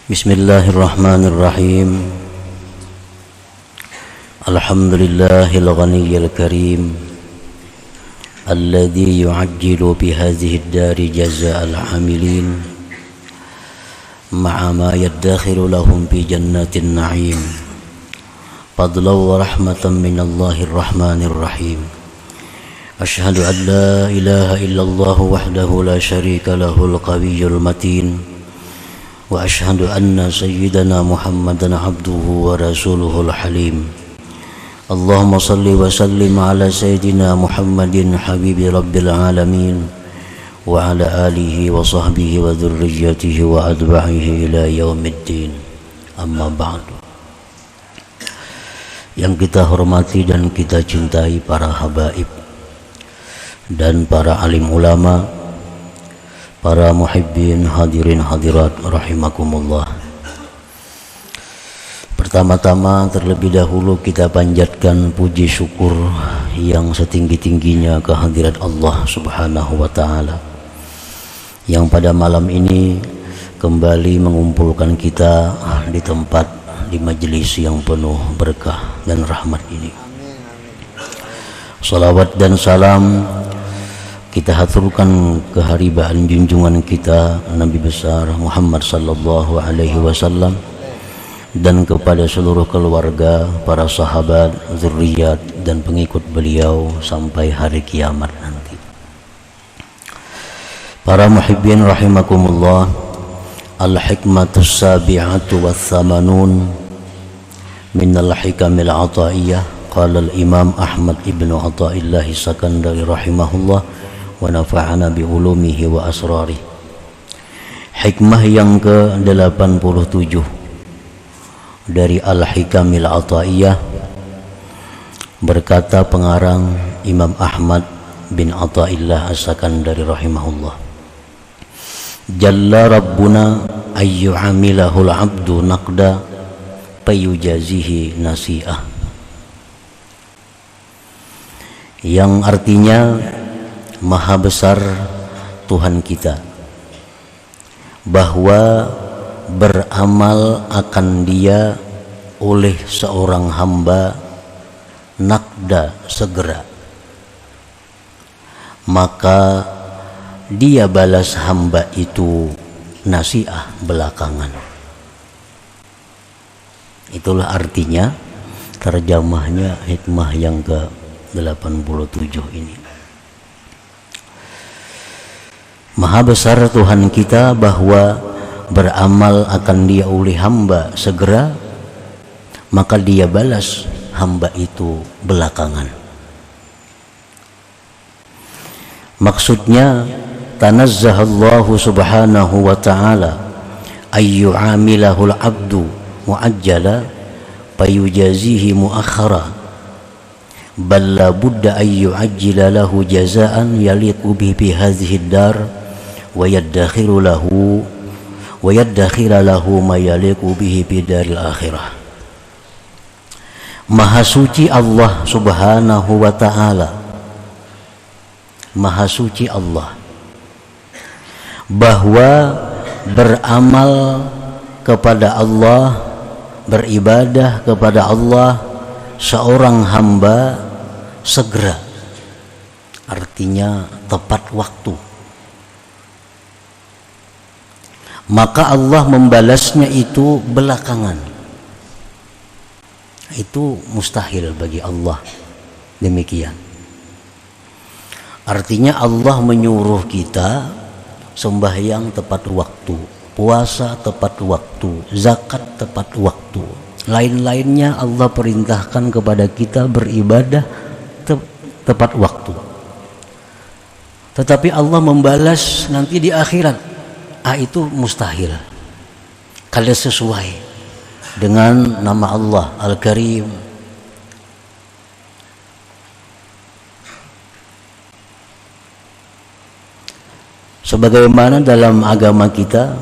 Bismillahirrahmanirrahim. Alhamdulillahil ghaniyyil karim alladzi yu'ajjilu bi hadhihi ad-dari jazaa'al 'amilin ma'a ma yaddakhiru lahum fi jannatin na'im fadlan wa rahmatan minallahir rahmanir rahim. Asyhadu an la ilaha illallah wahdahu la syarika lahul qawiyyul matin wa asyhadu anna sayyidana Muhammadan abduhu wa rasuluhul halim. Allahumma salli wa sallim ala sayyidina Muhammadin habibi rabbil alamin wa ala alihi wa sahbihi wa dhurriyyatihi wa adba'ihi ila yaumiddin. Amma ba'du. Yang kita hormati dan kita cintai para habaib dan para alim ulama, para muhibbin hadirin hadirat rahimakumullah. Pertama-tama terlebih dahulu kita panjatkan puji syukur yang setinggi-tingginya kehadirat Allah Subhanahu wa taala yang pada malam ini kembali mengumpulkan kita di tempat, di majelis yang penuh berkah dan rahmat ini. Salawat dan salam kita haturkan keharibaan junjungan kita Nabi besar Muhammad sallallahu alaihi wasallam dan kepada seluruh keluarga, para sahabat, zuriat dan pengikut beliau sampai hari kiamat nanti. Para muhibbin rahimakumullah, al-hikmatus sabi'atu wath-thamanun minal hikamil ataiyah. Qala al-imam Ahmad ibnu Athaillah Sakandari rahimahullah wa nafa'ana bi ulumihi wa asrarih. Hikmah yang ke-87 dari Al-Hikamil Athaiyah, berkata pengarang Imam Ahmad bin Athaillah As-Sakandari rahimahullah, Jalla Rabbuna ayyu'amilahul abdu naqda payujazihi nasi'ah, yang artinya maha besar Tuhan kita bahwa beramal akan dia oleh seorang hamba nakda segera, maka dia balas hamba itu nasiah belakangan. Itulah artinya, terjemahnya hikmah yang ke-87 ini. Maha besar Tuhan kita bahwa beramal akan dia oleh hamba segera, maka dia balas hamba itu belakangan. Maksudnya, tanazzahallahu subhanahu wa ta'ala ayyu'amilahul abdu mu'ajjala payujazihi mu'akhara bal la budda ayyu'ajjila lahu jazaan yaliqu bihi hadhihi dar wa yaddakhiru lahu wa yaddakhira lahu ma yaliqu bihi bidaril akhirah. Maha suci Allah subhanahu wa ta'ala, maha suci Allah, bahwa beramal kepada Allah, beribadah kepada Allah seorang hamba segera, artinya tepat waktu, maka Allah membalasnya itu belakangan. Itu mustahil bagi Allah demikian. Artinya Allah menyuruh kita sembahyang tepat waktu, puasa tepat waktu, zakat tepat waktu. Lain-lainnya Allah perintahkan kepada kita beribadah tepat waktu. Tetapi Allah membalas nanti di akhirat. Itu mustahil. Kalau sesuai dengan nama Allah Al-Karim. Sebagaimana dalam agama kita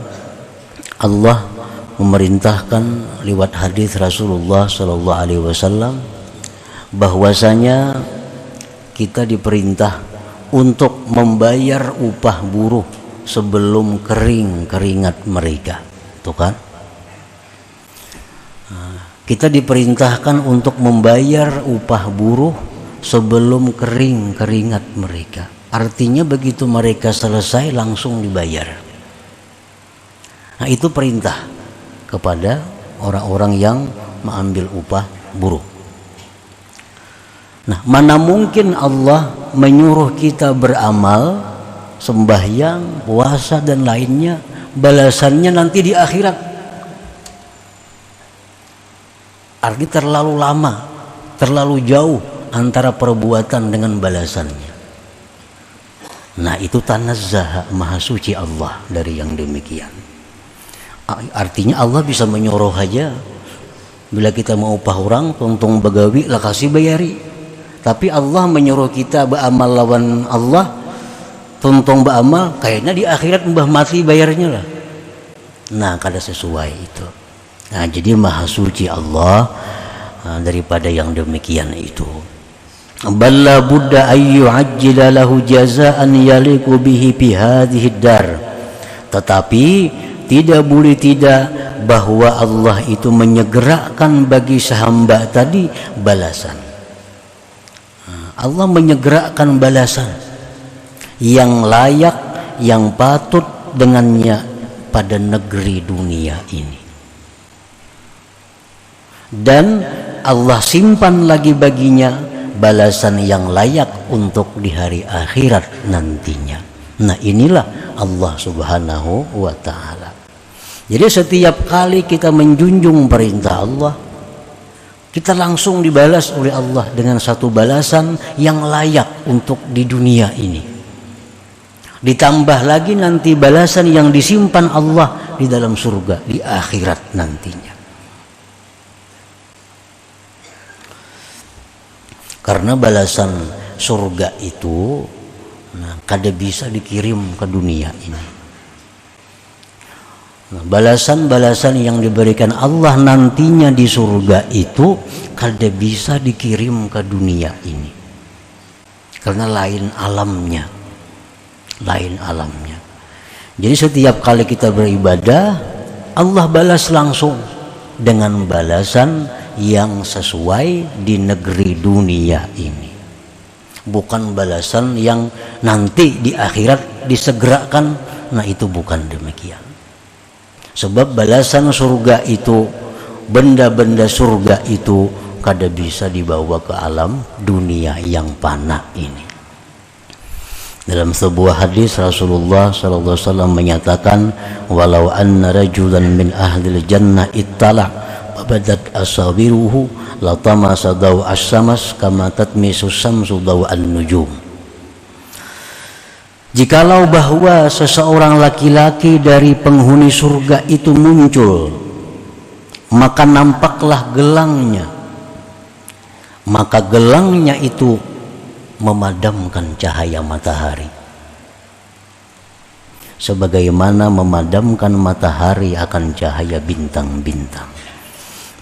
Allah memerintahkan lewat hadis Rasulullah sallallahu alaihi wasallam bahwasanya kita diperintah untuk membayar upah buruh sebelum kering keringat mereka. Tuh kan? Kita diperintahkan untuk membayar upah buruh sebelum kering keringat mereka. Artinya begitu mereka selesai langsung dibayar. Nah, itu perintah kepada orang-orang yang mengambil upah buruh. Nah, mana mungkin Allah menyuruh kita beramal, sembahyang, puasa dan lainnya, balasannya nanti di akhirat. Artinya terlalu lama, terlalu jauh antara perbuatan dengan balasannya. Nah, itu tanazzaha, maha suci Allah dari yang demikian. Artinya Allah bisa menyuruh aja, bila kita mau upah orang, tuntung begawi lah kasih bayari. Tapi Allah menyuruh kita beramal lawan Allah, tuntung beramal, kayaknya di akhirat mbah mati bayarnya lah. Nah, kada sesuai itu. Nah, jadi maha suci Allah daripada yang demikian itu. Balla budda ayyu ajjila lahu jazaan yaliqu bihi fi hadhihi dar. Tetapi tidak boleh tidak bahwa Allah itu menyegerakan bagi sehamba tadi balasan. Allah menyegerakan balasan yang layak, yang patut dengannya pada negeri dunia ini. Dan Allah simpan lagi baginya balasan yang layak untuk di hari akhirat nantinya. Nah, inilah Allah Subhanahu wa ta'ala. Jadi setiap kali kita menjunjung perintah Allah, kita langsung dibalas oleh Allah dengan satu balasan yang layak untuk di dunia ini. Ditambah lagi nanti balasan yang disimpan Allah di dalam surga di akhirat nantinya. Karena balasan surga itu kada bisa dikirim ke dunia ini. Balasan-balasan yang diberikan Allah nantinya di surga itu kada bisa dikirim ke dunia ini. Karena lain alamnya. Lain alamnya. Jadi setiap kali kita beribadah, Allah balas langsung dengan balasan yang sesuai di negeri dunia ini, bukan balasan yang nanti di akhirat disegerakan. Nah, itu bukan demikian. Sebab balasan surga itu, benda-benda surga itu kada bisa dibawa ke alam dunia yang fana ini. Dalam sebuah hadis Rasulullah SAW menyatakan, walau anna rajulan min ahlil jannah ittala' badat asawiruhu latamasa daw as-samas kama tatmisu samsu daw an-nujum. Jikalau bahwa seseorang laki-laki dari penghuni surga itu muncul, maka nampaklah gelangnya, maka gelangnya itu memadamkan cahaya matahari, sebagaimana memadamkan matahari akan cahaya bintang-bintang.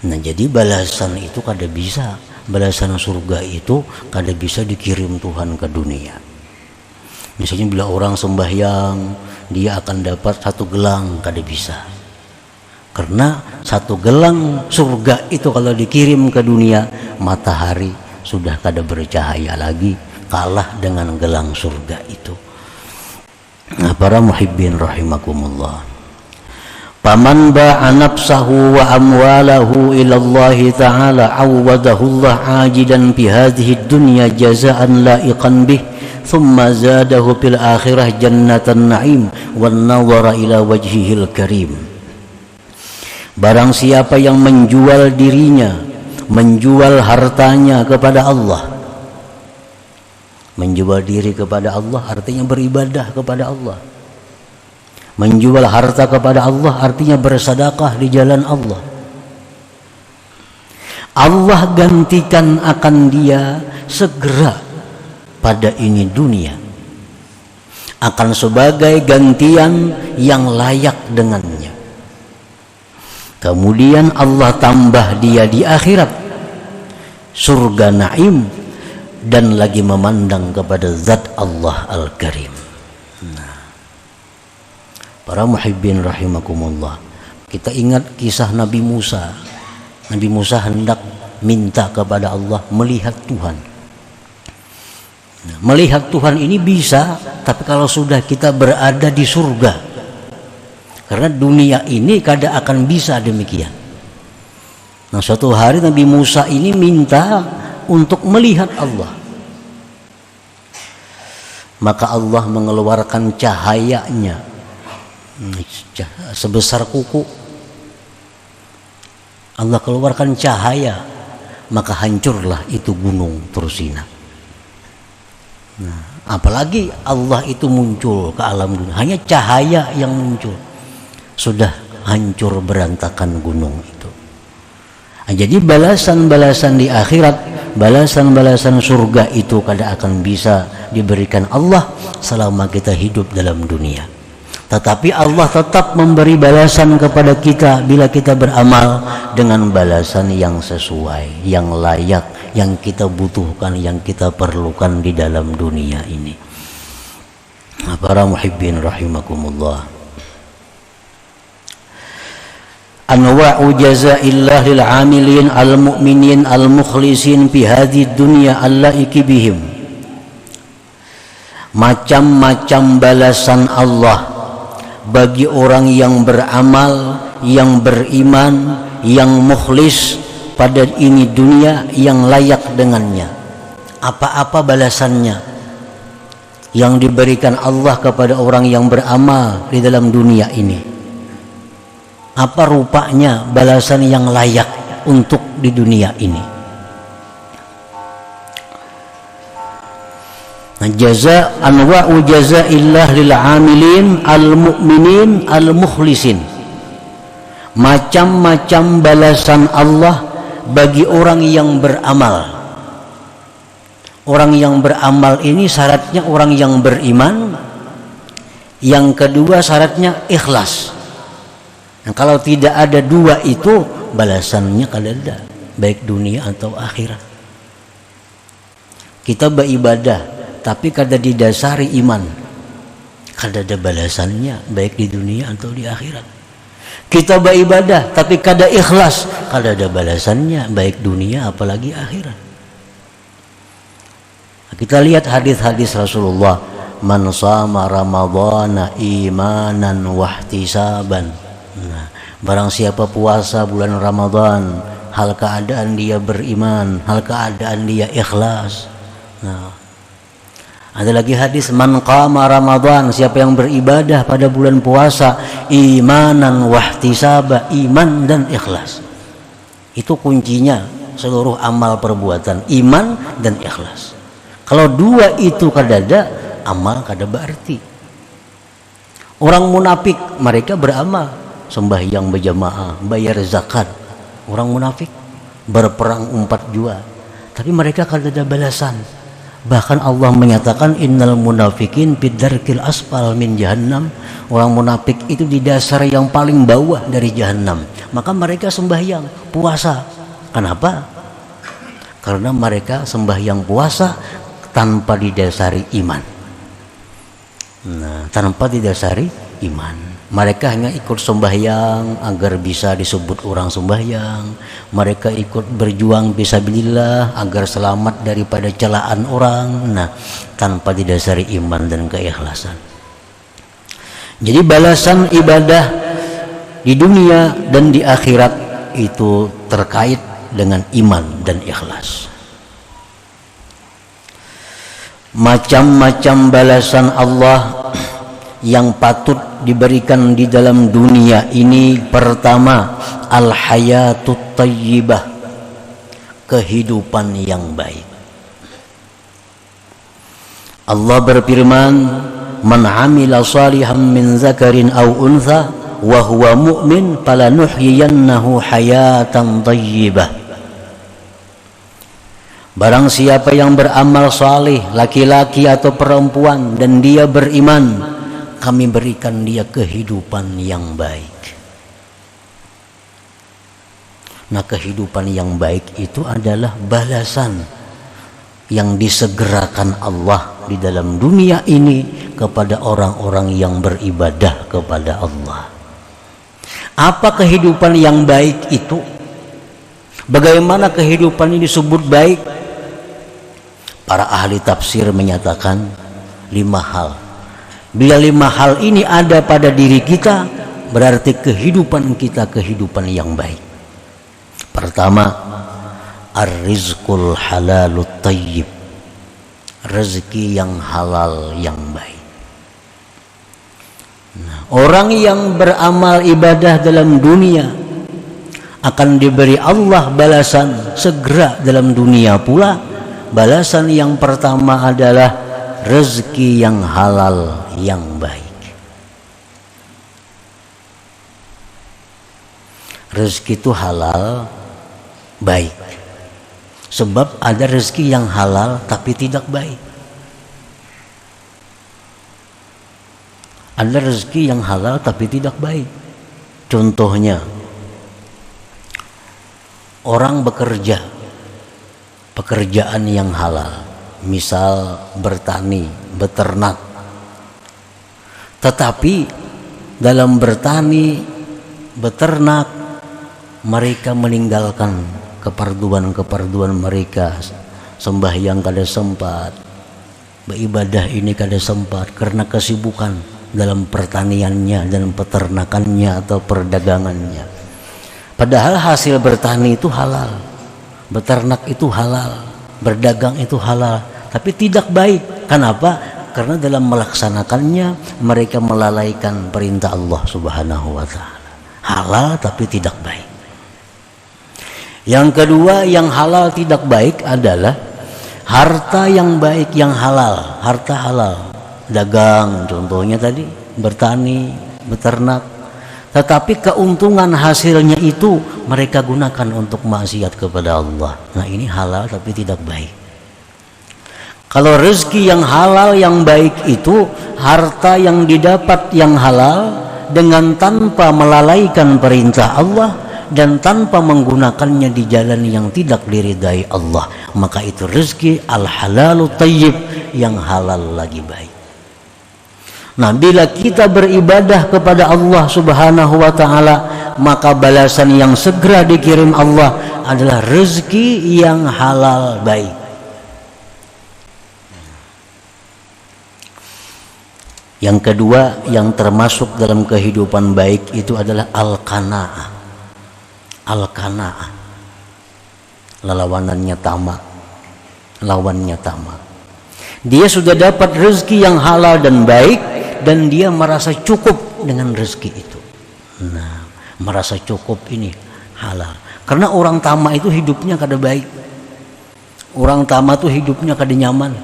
Nah, jadi balasan itu kada bisa, balasan surga itu kada bisa dikirim Tuhan ke dunia. Misalnya bila orang sembahyang, dia akan dapat satu gelang, kada bisa. Karena satu gelang surga itu kalau dikirim ke dunia, matahari sudah kada bercahaya lagi, kalah dengan gelang surga itu. Nah, para muhibbin rahimakumullah. Paman ba'a nafsahu wa amwalahu ila Allah ta'ala awadahu Allah ajidan fi hadhihi dunya jazaan la'iqan bih thumma zadahu fil akhirah jannatan na'im wan nawara ila wajhihil karim. Barang siapa yang menjual dirinya, menjual hartanya kepada Allah, menjual diri kepada Allah artinya beribadah kepada Allah. Menjual harta kepada Allah artinya bersedekah di jalan Allah. Allah gantikan akan dia segera pada ini dunia, akan sebagai gantian yang layak dengannya. Kemudian Allah tambah dia di akhirat surga naim dan lagi memandang kepada zat Allah Al-Karim. Para muhibbin rahimakumullah, kita ingat kisah Nabi Musa. Nabi Musa hendak minta kepada Allah melihat Tuhan. Nah, melihat Tuhan ini bisa, tapi kalau sudah kita berada di surga. Karena dunia ini kada akan bisa demikian. Nah, suatu hari Nabi Musa ini minta untuk melihat Allah. Maka Allah mengeluarkan cahayanya sebesar kuku. Allah keluarkan cahaya, maka hancurlah itu gunung Tursina. Nah, apalagi Allah itu muncul ke alam dunia, hanya cahaya yang muncul, sudah hancur berantakan gunung itu. Nah, jadi balasan-balasan di akhirat, balasan-balasan surga itu kada akan bisa diberikan Allah selama kita hidup dalam dunia. Tetapi Allah tetap memberi balasan kepada kita bila kita beramal dengan balasan yang sesuai, yang layak, yang kita butuhkan, yang kita perlukan di dalam dunia ini. Para muhibbin rahimakumullah. Anwa'u jazaillah lil 'amilin al-mu'minin al-mukhlisin fi hadhihi dunya allaiki bihim. Macam-macam balasan Allah bagi orang yang beramal, yang beriman, yang mukhlis pada ini dunia, yang layak dengannya. Apa-apa balasannya yang diberikan Allah kepada orang yang beramal di dalam dunia ini? Apa rupanya balasan yang layak untuk di dunia ini? Jaza anwa'u jazaillah lil 'amilin al-mu'minin al-mukhlisin. Macam-macam balasan Allah bagi orang yang beramal. Orang yang beramal ini syaratnya orang yang beriman. Yang kedua syaratnya ikhlas. Nah, kalau tidak ada dua itu, balasannya kada ada, baik dunia atau akhirat. Kita beribadah tapi kada didasari iman, kada ada balasannya baik di dunia atau di akhirat. Kita beribadah tapi kada ikhlas, kada ada balasannya baik dunia apalagi akhirat. Kita lihat hadis-hadis Rasulullah, man shama ramadhana imanan wahtisaban. Nah, barang siapa puasa bulan Ramadan hal keadaan dia beriman, hal keadaan dia ikhlas. Nah, ada lagi hadis, man qama Ramadan, siapa yang beribadah pada bulan puasa imanan wahtisaba, iman dan ikhlas. Itu kuncinya seluruh amal perbuatan, iman dan ikhlas. Kalau dua itu kada ada, amal kada berarti. Orang munafik mereka beramal, sembahyang berjamaah, bayar zakat. Orang munafik berperang 4 jua, tapi mereka kada ada balasan. Bahkan Allah menyatakan innal munafikin bidarkil asfal min jahannam. Orang munafik itu di dasar yang paling bawah dari jahannam. Maka mereka sembahyang, puasa. Kenapa? Karena mereka sembahyang puasa tanpa didasari iman. Nah, tanpa didasari iman. Mereka hanya ikut sembahyang agar bisa disebut orang sembahyang. Mereka ikut berjuang fisabilillah agar selamat daripada celaan orang. Nah, tanpa didasari iman dan keikhlasan. Jadi balasan ibadah di dunia dan di akhirat itu terkait dengan iman dan ikhlas. Macam-macam balasan Allah yang patut diberikan di dalam dunia ini. Pertama, al-hayatut thayyibah, kehidupan yang baik. Allah berfirman, man amila salihan min zakarin aw untha wa huwa mu'min falanuhyiyannahu hayatan thayyibah. Barang siapa yang beramal salih, laki-laki atau perempuan, dan dia beriman, kami berikan dia kehidupan yang baik. Nah, kehidupan yang baik itu adalah balasan yang disegerakan Allah di dalam dunia ini kepada orang-orang yang beribadah kepada Allah. Apa kehidupan yang baik itu? Bagaimana kehidupan ini disebut baik? Para ahli tafsir menyatakan 5 hal. Bila 5 hal ini ada pada diri kita, berarti kehidupan kita kehidupan yang baik. Pertama, ar-rizqul halalut thayyib, rezeki yang halal yang baik. Nah, orang yang beramal ibadah dalam dunia akan diberi Allah balasan segera dalam dunia pula. Balasan yang pertama adalah rezeki yang halal yang baik. Rezeki itu halal baik. Sebab ada rezeki yang halal tapi tidak baik. Ada rezeki yang halal tapi tidak baik. Contohnya, orang bekerja pekerjaan yang halal, misal bertani, beternak. Tetapi dalam bertani, beternak, mereka meninggalkan keperduan mereka, sembahyang kada sempat, beribadah ini kada sempat karena kesibukan dalam pertaniannya dan peternakannya atau perdagangannya. Padahal hasil bertani itu halal, beternak itu halal, berdagang itu halal, tapi tidak baik. Kenapa? Karena dalam melaksanakannya mereka melalaikan perintah Allah Subhanahu wa taala. Halal tapi tidak baik. Yang kedua, yang halal tidak baik adalah harta yang baik yang halal, harta halal. Dagang contohnya tadi, bertani, beternak. Tetapi keuntungan hasilnya itu mereka gunakan untuk maksiat kepada Allah. Nah, ini halal tapi tidak baik. Kalau rezeki yang halal yang baik itu harta yang didapat yang halal dengan tanpa melalaikan perintah Allah dan tanpa menggunakannya di jalan yang tidak diridai Allah, maka itu rezeki al-halalu thayyib, yang halal lagi baik. Nah, bila kita beribadah kepada Allah Subhanahu wa taala, maka balasan yang segera dikirim Allah adalah rezeki yang halal baik. Yang kedua yang termasuk dalam kehidupan baik itu adalah al-qanaah. Al-qanaah, lawanannya tamak, lawannya tamak. Dia sudah dapat rezeki yang halal dan baik dan dia merasa cukup dengan rezeki itu. Nah, merasa cukup ini halal. Karena orang tamak itu hidupnya kada baik. Orang tamak itu hidupnya kada nyaman.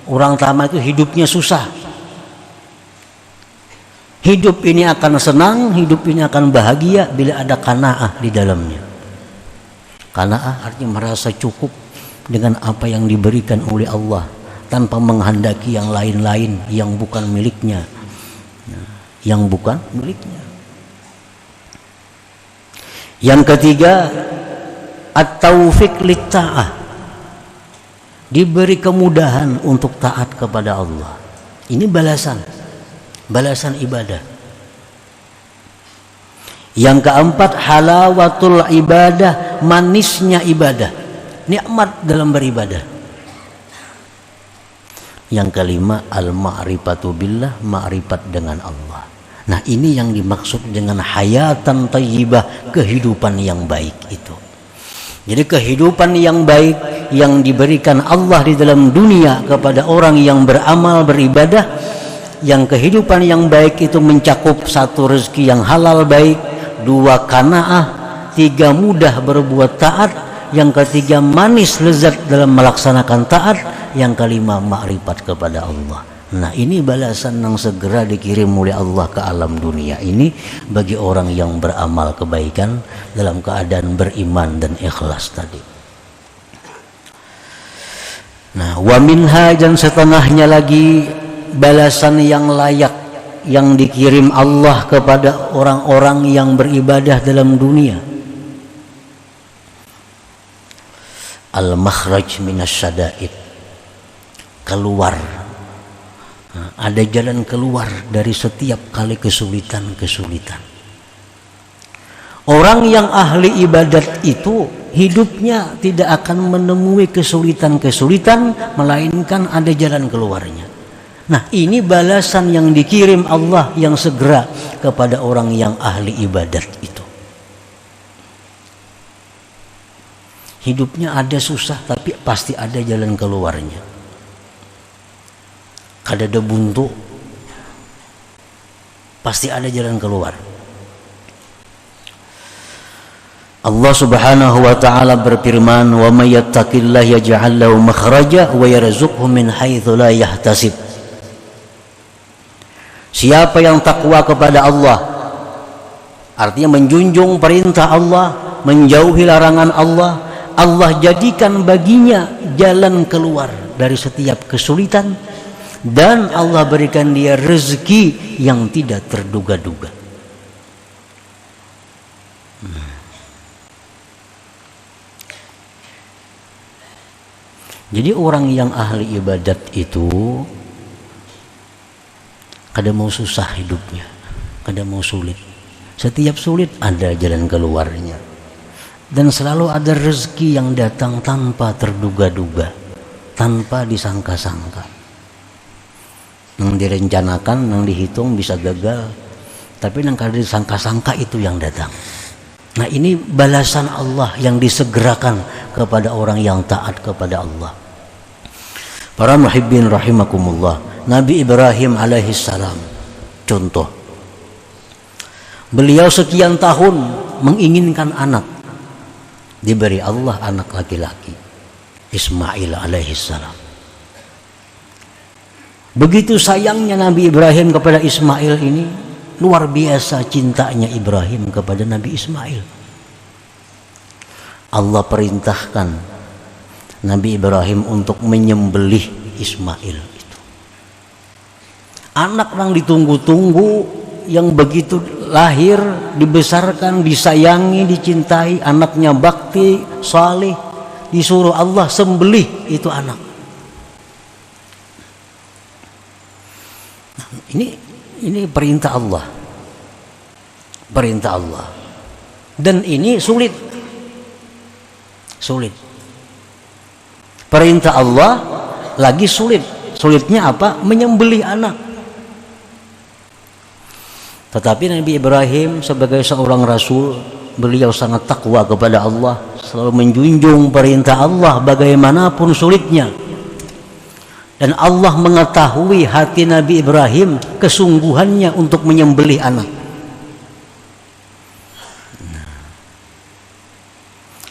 Orang tamak itu hidupnya susah. Hidup ini akan senang, hidup ini akan bahagia bila ada qanaah di dalamnya. Qanaah artinya merasa cukup dengan apa yang diberikan oleh Allah, tanpa menghendaki yang lain-lain yang bukan miliknya, yang bukan miliknya. Yang ketiga, at-taufiq lit-ta'ah, diberi kemudahan untuk taat kepada Allah. Ini balasan ibadah. Yang keempat, halawatul ibadah, manisnya ibadah, nikmat dalam beribadah. Yang kelima, al-ma'rifatu billah, ma'rifat dengan Allah. Nah, ini yang dimaksud dengan hayatan thayyibah, kehidupan yang baik itu. Jadi kehidupan yang baik yang diberikan Allah di dalam dunia kepada orang yang beramal beribadah, yang kehidupan yang baik itu mencakup 1, rezeki yang halal baik, 2, qanaah, 3, mudah berbuat taat, yang ketiga manis lezat dalam melaksanakan taat, yang kelima makrifat kepada Allah. Nah, ini balasan yang segera dikirim oleh Allah ke alam dunia ini bagi orang yang beramal kebaikan dalam keadaan beriman dan ikhlas tadi. Nah, wa minha, dan setengahnya lagi balasan yang layak yang dikirim Allah kepada orang-orang yang beribadah dalam dunia. Al-makhraj minasyada'id, keluar. Nah, ada jalan keluar dari setiap kali kesulitan-kesulitan. Orang yang ahli ibadat itu hidupnya tidak akan menemui kesulitan-kesulitan, melainkan ada jalan keluarnya. Nah, ini balasan yang dikirim Allah yang segera kepada orang yang ahli ibadat itu. Hidupnya ada susah, tapi pasti ada jalan keluarnya. Kadada buntu, pasti ada jalan keluar. Allah Subhanahu wa taala berfirman, "Wa may yattaqillaha yaj'al lahu makhraja wa yarzuqhu min haitsu la yahtasib." Siapa yang takwa kepada Allah, artinya menjunjung perintah Allah, menjauhi larangan Allah, Allah jadikan baginya jalan keluar dari setiap kesulitan, dan Allah berikan dia rezeki yang tidak terduga-duga. Jadi orang yang ahli ibadat itu kadang mau susah hidupnya, kadang mau sulit. Setiap sulit ada jalan keluarnya. Dan selalu ada rezeki yang datang tanpa terduga-duga, tanpa disangka-sangka. Yang direncanakan, yang dihitung bisa gagal, tapi yang kada disangka-sangka itu yang datang. Nah, ini balasan Allah yang disegerakan kepada orang yang taat kepada Allah. Para muhibbin rahimakumullah, Nabi Ibrahim alaihissalam contoh. Beliau sekian tahun menginginkan anak, diberi Allah anak laki-laki, Ismail alaihissalam. Begitu sayangnya Nabi Ibrahim kepada Ismail ini, luar biasa cintanya Ibrahim kepada Nabi Ismail. Allah perintahkan Nabi Ibrahim untuk menyembelih Ismail itu. Anak yang ditunggu-tunggu, yang begitu lahir, dibesarkan, disayangi, dicintai, anaknya bakti, saleh, disuruh Allah sembelih itu anak. Ini perintah Allah. Perintah Allah. Dan ini sulit. Perintah Allah lagi sulit. Sulitnya apa? Menyembelih anak. Tetapi Nabi Ibrahim sebagai seorang rasul, beliau sangat takwa kepada Allah, selalu menjunjung perintah Allah bagaimanapun sulitnya. Dan Allah mengetahui hati Nabi Ibrahim, kesungguhannya untuk menyembelih anak.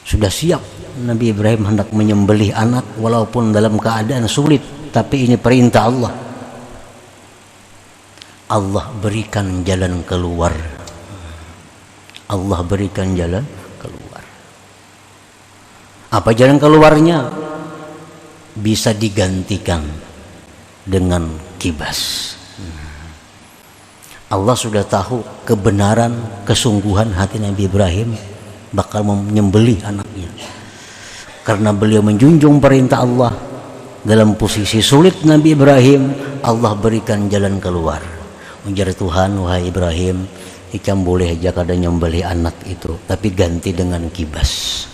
Sudah siap Nabi Ibrahim hendak menyembelih anak walaupun dalam keadaan sulit, tapi ini perintah Allah. Allah berikan jalan keluar. Allah berikan jalan keluar. Apa jalan keluarnya? Bisa digantikan dengan kibas. Allah sudah tahu kebenaran, kesungguhan hati Nabi Ibrahim bakal menyembelih anaknya. Karena beliau menjunjung perintah Allah, dalam posisi sulit Nabi Ibrahim, Allah berikan jalan keluar. Ujar Tuhan, wahai Ibrahim, ikam boleh aja kadang nyembelih anak itu, tapi ganti dengan kibas.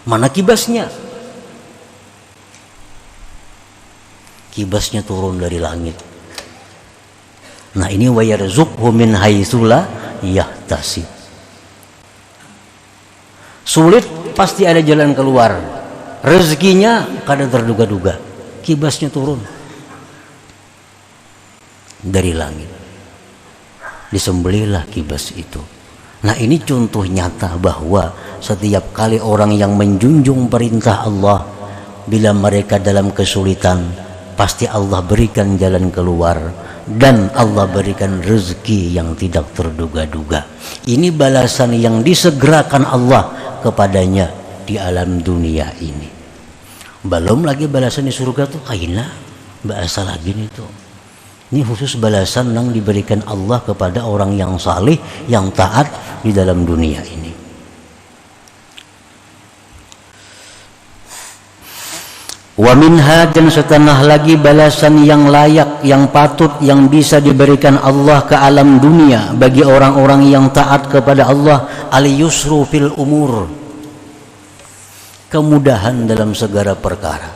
Mana kibasnya? Kibasnya turun dari langit. Nah, ini wa yarzuqhu min haitsu la yahtasib. Sulit pasti ada jalan keluar. Rezekinya kadang terduga-duga. Kibasnya turun dari langit. Disembelihlah kibas itu. Nah, ini contoh nyata bahwa setiap kali orang yang menjunjung perintah Allah, bila mereka dalam kesulitan, pasti Allah berikan jalan keluar, dan Allah berikan rezeki yang tidak terduga-duga. Ini balasan yang disegerakan Allah kepadanya di alam dunia ini. Belum lagi balasan di surga tuh kaina bahasa lagi nih tuh. Ini khusus balasan yang diberikan Allah kepada orang yang saleh, yang taat di dalam dunia ini. Wa minha, dan setengah lagi balasan yang layak, yang patut, yang bisa diberikan Allah ke alam dunia bagi orang-orang yang taat kepada Allah, al-yusru fil umur, kemudahan dalam segala perkara.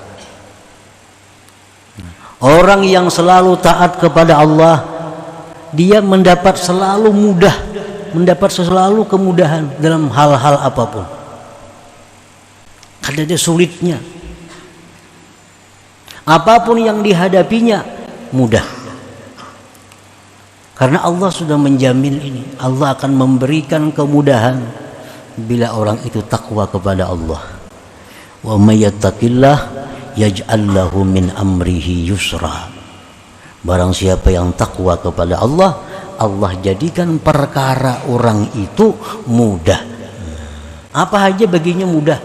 Orang yang selalu taat kepada Allah, dia mendapat selalu mudah, mendapat selalu kemudahan dalam hal-hal apapun. Kada ada sulitnya. Apapun yang dihadapinya mudah. Karena Allah sudah menjamin ini. Allah akan memberikan kemudahan bila orang itu takwa kepada Allah. Wa may yattaqillah yaj'al lahu min amrihi yusra. Barang siapa yang takwa kepada Allah, Allah jadikan perkara orang itu mudah. Apa aja baginya mudah.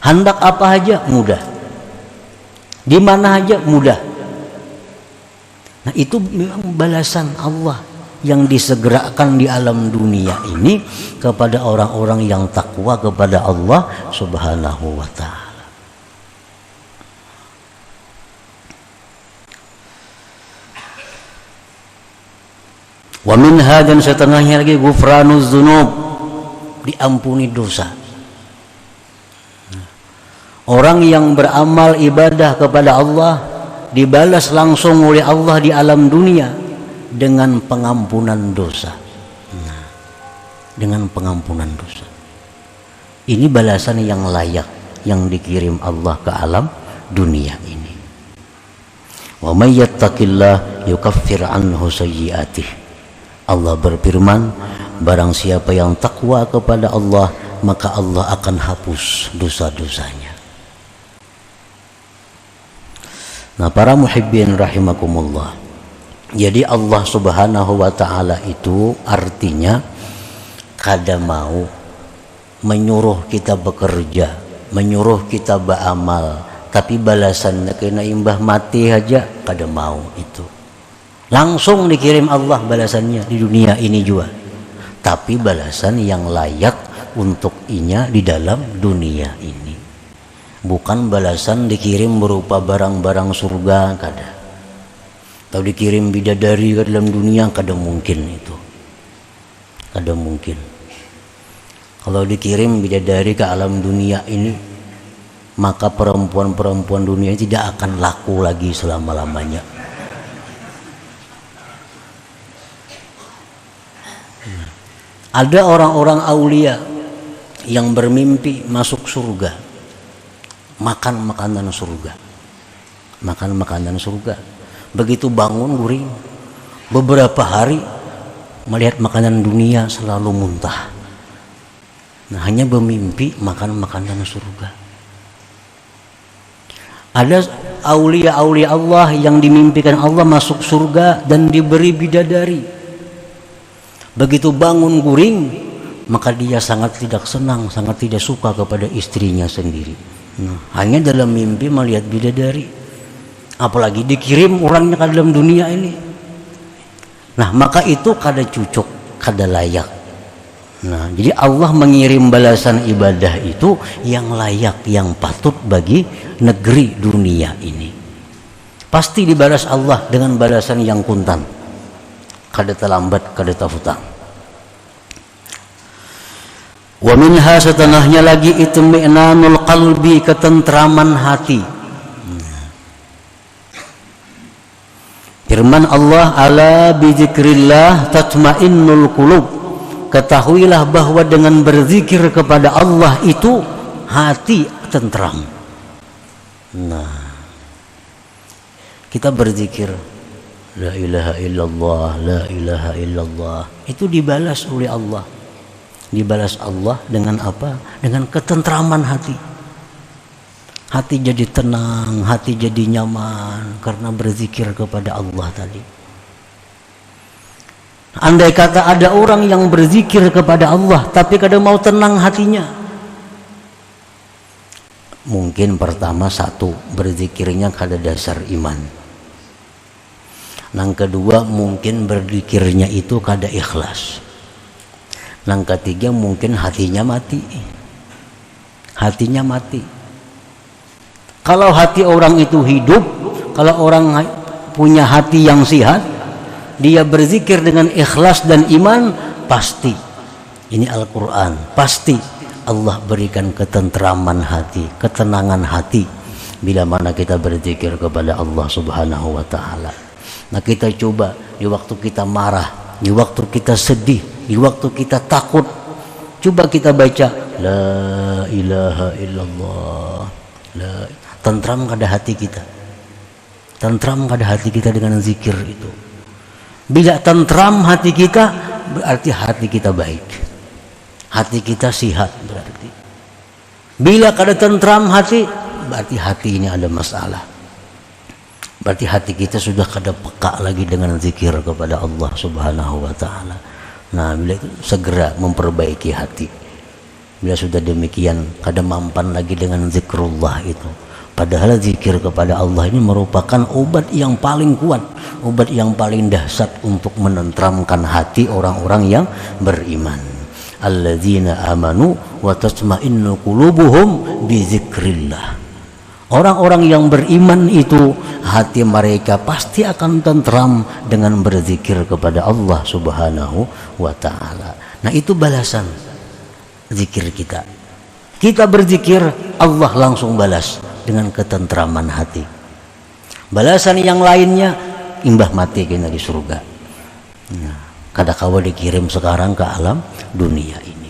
Hendak apa aja mudah. Di mana aja mudah. Nah, itu memang balasan Allah yang disegerakan di alam dunia ini kepada orang-orang yang takwa kepada Allah Subhanahu wa ta'ala. Wa minha, dan setengahnya lagi ghufranuz dzunub, diampuni dosa. Orang yang beramal ibadah kepada Allah dibalas langsung oleh Allah di alam dunia dengan pengampunan dosa. Nah, dengan pengampunan dosa. Ini balasan yang layak yang dikirim Allah ke alam dunia ini. Wa may yattaqillah yukaffir anhu sayyi'atih. Allah berfirman, barang siapa yang takwa kepada Allah, maka Allah akan hapus dosa-dosanya. Nah, para muhibbin rahimakumullah. Jadi Allah Subhanahu wa ta'ala itu artinya kada mau menyuruh kita bekerja, menyuruh kita beramal, tapi balasannya kena imbah mati aja kada mau itu. Langsung dikirim Allah balasannya di dunia ini juga. Tapi balasan yang layak untuk inya di dalam dunia ini. Bukan balasan dikirim berupa barang-barang surga, kada. Atau dikirim bidadari ke dalam dunia, kada mungkin itu. Kada mungkin. Kalau dikirim bidadari ke alam dunia ini, maka perempuan-perempuan dunia tidak akan laku lagi selama-lamanya. Ada orang-orang aulia yang bermimpi masuk surga, makan makanan surga, makan makanan surga. Begitu bangun guring, beberapa hari melihat makanan dunia selalu muntah. Nah, hanya bermimpi makan makanan surga. Ada aulia-aulia Allah yang dimimpikan Allah masuk surga dan diberi bidadari. Begitu bangun guring, maka dia sangat tidak senang, sangat tidak suka kepada istrinya sendiri. Nah, hanya dalam mimpi melihat bidadari, apalagi dikirim orangnya ke dalam dunia ini. Nah, maka itu kada cucuk, kada layak. Nah, jadi Allah mengirim balasan ibadah itu yang layak, yang patut bagi negeri dunia ini. Pasti dibalas Allah dengan balasan yang kuntan, kada terlambat, kada terhutang. Wa minha, setengahnya lagi itmi'nanul qalbi, ketentraman hati. Firman Allah, ala bizikrillah tatmainnul qulub. Ketahuilah bahwa dengan berzikir kepada Allah itu hati tentram. Nah, kita berzikir la ilaha illallah, la ilaha illallah, itu dibalas oleh Allah. Dibalas Allah dengan apa? Dengan ketentraman hati. Hati jadi tenang, hati jadi nyaman karena berzikir kepada Allah tadi. Andai kata ada orang yang berzikir kepada Allah tapi kada mau tenang hatinya, mungkin pertama satu, berzikirnya kada dasar iman. Yang kedua, mungkin berzikirnya itu kada ikhlas. Yang ketiga, mungkin hatinya mati. Hatinya mati. Kalau hati orang itu hidup, kalau orang punya hati yang sehat, dia berzikir dengan ikhlas dan iman, pasti ini Al-Quran, pasti Allah berikan ketentraman hati, ketenangan hati bila mana kita berzikir kepada Allah Subhanahu wa Ta'ala. Nah, kita coba di waktu kita marah, di waktu kita sedih, di waktu kita takut, coba kita baca la ilaha illallah, tentram kada hati kita, tentram kada hati kita dengan zikir itu. Bila tentram hati kita, berarti hati kita baik, hati kita sehat berarti. Bila kada tentram hati, berarti hati ini ada masalah, berarti hati kita sudah kada peka lagi dengan zikir kepada Allah Subhanahu wa Ta'ala. Nah, bila itu segera memperbaiki hati. Bila sudah demikian, kada mampan lagi dengan zikrullah itu. Padahal zikir kepada Allah ini merupakan obat yang paling kuat, obat yang paling dahsyat untuk menentramkan hati orang-orang yang beriman. Alladzina amanu wa tatma'innu qulubuhum bi dzikrillah. Orang-orang yang beriman itu hati mereka pasti akan tentram dengan berzikir kepada Allah Subhanahu wa Ta'ala. Nah, itu balasan zikir kita. Kita berzikir, Allah langsung balas dengan ketentraman hati. Balasan yang lainnya, imbah mati kita di surga. Nah, kadakawa dikirim sekarang ke alam dunia ini.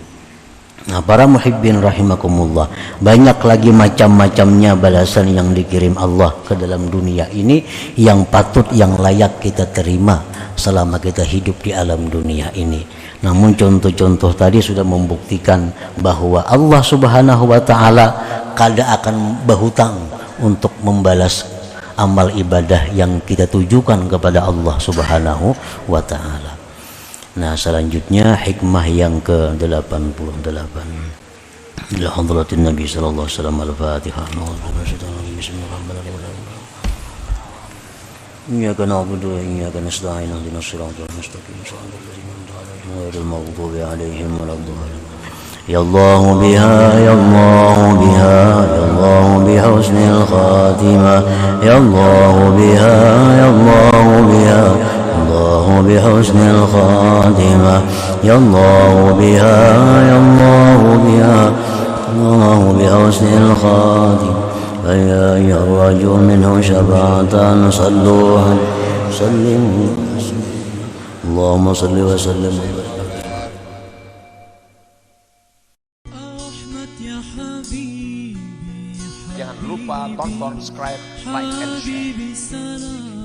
Nah, para muhibbin rahimakumullah, banyak lagi macam-macamnya balasan yang dikirim Allah ke dalam dunia ini yang patut, yang layak kita terima selama kita hidup di alam dunia ini. Namun contoh-contoh tadi sudah membuktikan bahwa Allah Subhanahu wa Ta'ala kada akan berhutang untuk membalas amal ibadah yang kita tujukan kepada Allah Subhanahu wa Ta'ala. Nah, selanjutnya hikmah yang ke-88. Ila hadratin Nabi sallallahu alaihi wasallam. Al-Fatihah. Bismillahirrahmanirrahim. Iyyaka na'budu wa iyyaka nasta'in. Ihdinas siratal mustaqim. Shiratal ladzina an'amta 'alaihim ghairil maghdubi 'alaihim waladdallin. Ya Allah biha, ya Allah biha, ya Allah biha husnil khatimah. Ya Allah biha, ya Allah biha, الله بحسن الخاتمة. يا الله بها، يا الله بها، الله بحسن الخاتمة. فيا أيها الرجل منه شفاعة صلوا وسلموا. اللهم صل وسلم. Jangan lupa tonton, subscribe, like, and share.